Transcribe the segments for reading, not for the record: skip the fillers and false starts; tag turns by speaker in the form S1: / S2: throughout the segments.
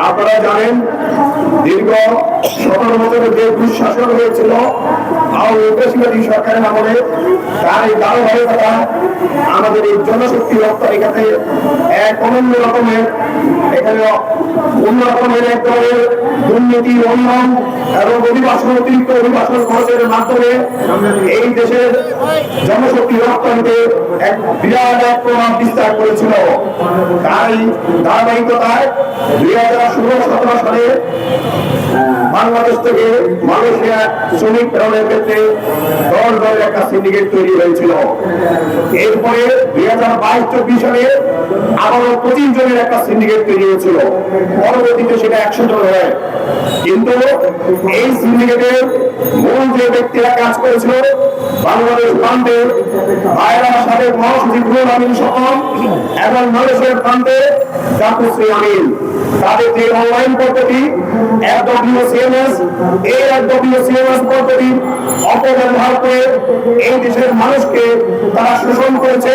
S1: আপনারা জানেন দীর্ঘ 17 বছরের যে দুঃশাসন হয়েছিল আওয়ামী সরকারের আমলে, তার এই ধারাবাহিকতা আমাদের এই জনশক্তি রপ্তানিকাতে এক অনন্য রকমের এখানে অন্য রকমের এক ধরনের দুর্নীতি, অনিয়ম এবং অতিরিক্ত অভিবাসন খরচের মাধ্যমে এই দেশের জনশক্তি রপ্তানিতে এক বিরাট এক প্রভাব বিস্তার করেছিল। তাই ধারাবাহিকতায় 2016-17 সালে বাংলাদেশ থেকে মালয়েশিয়া শ্রমিক প্রেরণের ক্ষেত্রে 10 দলের একটা সিন্ডিকেট তৈরি হয়েছিল। এরপরে 2022-24 সালে আবারও 25 জনের একটা সিন্ডিকেট তৈরি হয়েছিল। পরবর্তীতে সেটা 100 জন হয়। কিন্তু এই সিন্ডিকেটের মূল যে ব্যক্তিরা কাজ করেছিল, বাংলাদেশ প্রান্তে ভাইরা সাবেক মহাসচিব রুহুল আমিন সকল এবং মালয়েশিয়ার প্রান্তে জাকুশ্রী আমিন, তাদের যে অনলাইন পদ্ধতি FWCMS, এই FWCMS পদ্ধতি অপব্যবহার করে এই দেশের মানুষকে তারা শোষণ করেছে।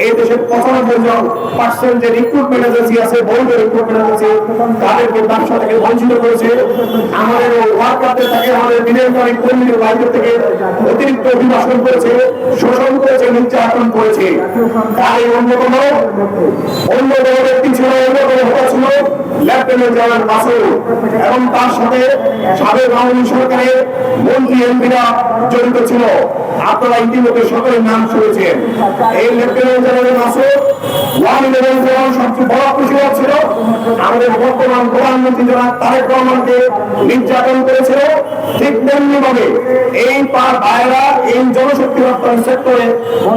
S1: এই দেশের 95% যে রিক্রুটমেন্ট এজেন্সি আছে, বৈধ রিক্রুটমেন্ট এজেন্সি, তাদেরকে ব্যবসা থেকে বঞ্চিত করেছে। আমাদের ওয়ার্কারদের থেকে, আমাদের বিনিয়োগকারী কর্মীদের বাইরে থেকে অতিরিক্ত অভিবাসন করেছে, শোষণ করেছে, নির্যাতন করেছে। তাই অন্যতম ব্যক্তি ছিল, ছিল লেফটেন্যান্ট জেনারেল মাসুদ এবং তার সাথে সাবেক আওয়ামী সরকারের মন্ত্রী এমপিরা জড়িত ছিল। আপনারা ইতিমধ্যে সকলের নাম শুনেছেন। এই লেফটেন্যান্ট জেনারেল মাসুদ সবচেয়ে বড় খুশি ছিল আমাদের বর্তমান প্রধানমন্ত্রী জনাব তারেক রহমানকে নির্যাতন করেছিল। ঠিক তেমনি ভাবে এই ভাইয়েরা এই জনশক্তি রপ্তানি সেক্টরে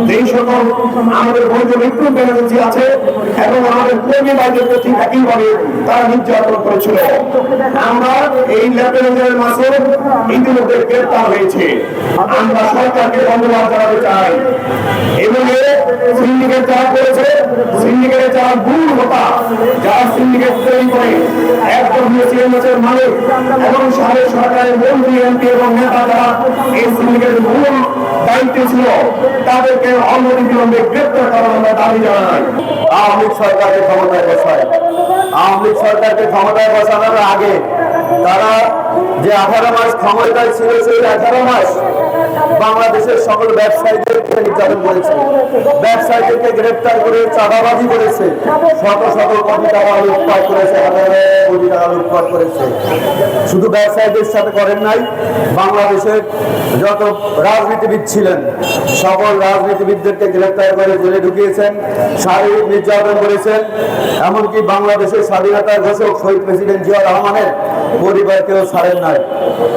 S1: যেই সকল আমাদের বৈধ রিক্রুটমেন্ট এজেন্সি আছে এবং আমাদের কর্মী বাইরের ঠিক একইভাবে তারা নির্যাতন করেছিল। আমরা এই লেফটেন্যান্ট জেনারেল মাসুদ ইতিমধ্যে গ্রেপ্তার হয়েছে। আমরা সরকারকে ধন্যবাদ জানাতে চাই এবং সিন্ডিকেট যারা করেছে, সিন্ডিকেটের যারা ভুল হতা, যারা সিন্ডিকেট তৈরি করে FWCMS এর মালিক এবং সাবেক সরকারের মন্ত্রী এমপি এবং নেতা যারা এই সিন্ডিকেটের মূল দায়িত্বে ছিল, তাদেরকে অনতিবিলম্বে গ্রেপ্তার করার আমরা দাবি জানাই।
S2: আওয়ামী লীগ সরকারকে ক্ষমতায় বসায়, আওয়ামী লীগ সরকারকে ক্ষমতায় বসানোর আগে তারা যে 18 মাস ক্ষমতায় ছিল, সেই 18 মাস বাংলাদেশের সকল ব্যবসায়ীদেরকে নির্যাতন করেছে, ব্যবসায়ীদেরকে গ্রেপ্তার করে চাঁদাবাজি করেছে, শত শত কোটি টাকা লুটপাট করেছে, হাজার কোটি টাকা লুটপাট করেছে। শুধু ব্যবসায়ীদের সাথে করেন নাই, বাংলাদেশের যত রাজনীতিবিদ ছিলেন সকল রাজনীতিবিদদেরকে গ্রেপ্তার করে জেলে ঢুকিয়েছেন, শারীরিক নির্যাতন করেছেন। এমনকি বাংলাদেশের স্বাধীনতার ঘোষক শহীদ প্রেসিডেন্ট জিয়া রহমানের পরিবারকেও ছাড়েন নাই।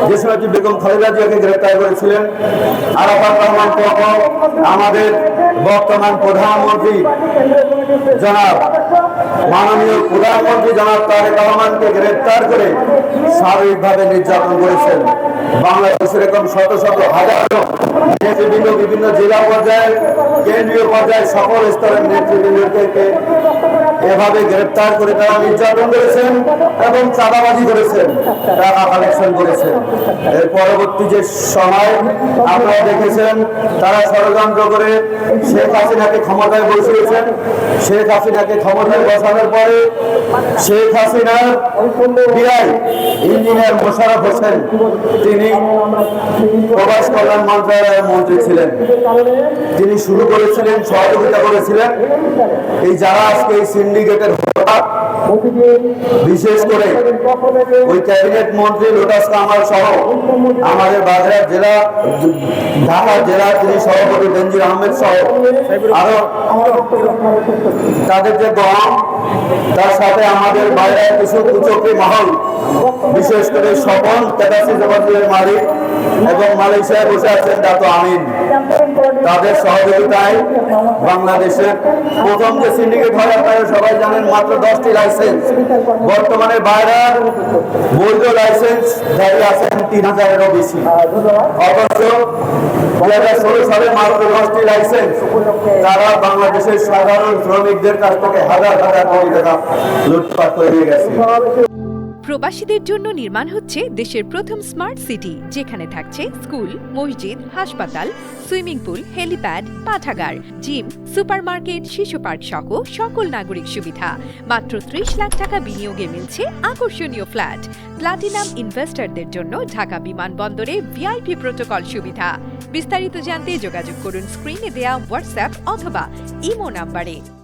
S2: যে সময়টি বেগম খালেদা জিয়াকে গ্রেপ্তার করেছিলেন, আরাফাত রহমান কোকো আমাদের বর্তমান প্রধানমন্ত্রী জনাব মাননীয় প্রধানমন্ত্রী জনাব তারেক রহমানকে গ্রেপ্তার করে শারীরিকভাবে নির্যাতন করেছেন। বাংলাদেশের এরকম শত শত হাজার নেতৃবৃন্দ বিভিন্ন জেলা পর্যায়ে, কেন্দ্রীয় পর্যায়ে সকল স্তরের নেতৃবৃন্দকে এভাবে গ্রেপ্তার করে তারা নির্যাতন করেছেন এবং চাঁদাবাজি করেছেন, টাকা কালেকশন করেছেন। এর পরবর্তী যে সময় আপনারা দেখেছেন, তারা ষড়যন্ত্র করে শেখ হাসিনাকে ক্ষমতায় বসিয়েছেন। শেখ হাসিনাকে ক্ষমতায় বসানোর পরে শেখ হাসিনার বিআই ইঞ্জিনিয়ার মোশাররফ হোসেন, তিনি প্রবাস কল্যাণ মন্ত্রণালয়ের মন্ত্রী ছিলেন। তিনি শুরু করেছিলেন, সহযোগিতা করেছিলেন এই যারা আজকে এই সিন্ডিকেটের বিশেষ করে ওই ক্যাবিনেট মন্ত্রী লোটাস কামাল সহ আমাদের বাগেরহাট জেলা, ঢাকা জেলার যিনি সভাপতি বেনজির আহমেদ সহ আরো তাদের যে গম, তার সাথে আমাদের বাইরে কিছু কুচক্রী মহল, বিশেষ করে স্বপন ক্যাটাসি জমাতের মালিক এবং মালয়েশিয়ায় বসে আছেন দাতো আমিন, তাদের সহযোগিতায় বাংলাদেশের প্রথম যে সিন্ডিকেট হয় আপনারা সবাই জানেন, মাত্র 10টি লাইসেন্স। বর্তমানে বাইরে বৈধ লাইসেন্স দাঁড়িয়ে আছেন 3000-এরও বেশি। অথচ 2016 সালে মাত্র 10টি লাইসেন্স তারা বাংলাদেশের সাধারণ শ্রমিকদের কাছ থেকে হাজার হাজার কোটি টাকা লুটপাট করে নিয়ে গেছে।
S3: প্রবাসীদের জন্য নির্মাণ হচ্ছে দেশের প্রথম স্মার্ট সিটি, যেখানে থাকছে স্কুল, মসজিদ, হাসপাতাল, সুইমিং পুল, হেলিপ্যাড, পাঠাগার, জিম, সুপারমার্কেট, শিশু পার্ক সহ সকল নাগরিক সুবিধা। মাত্র ৩০ লাখ টাকা বিনিয়োগে মিলছে আকর্ষণীয় ফ্ল্যাট। প্লাটিনাম ইনভেস্টরদের জন্য ঢাকা বিমানবন্দরে ভিআইপি প্রোটোকল সুবিধা। বিস্তারিত জানতে যোগাযোগ করুন স্ক্রিনে দেয়া হোয়াটসঅ্যাপ অথবা ইমো নাম্বারে।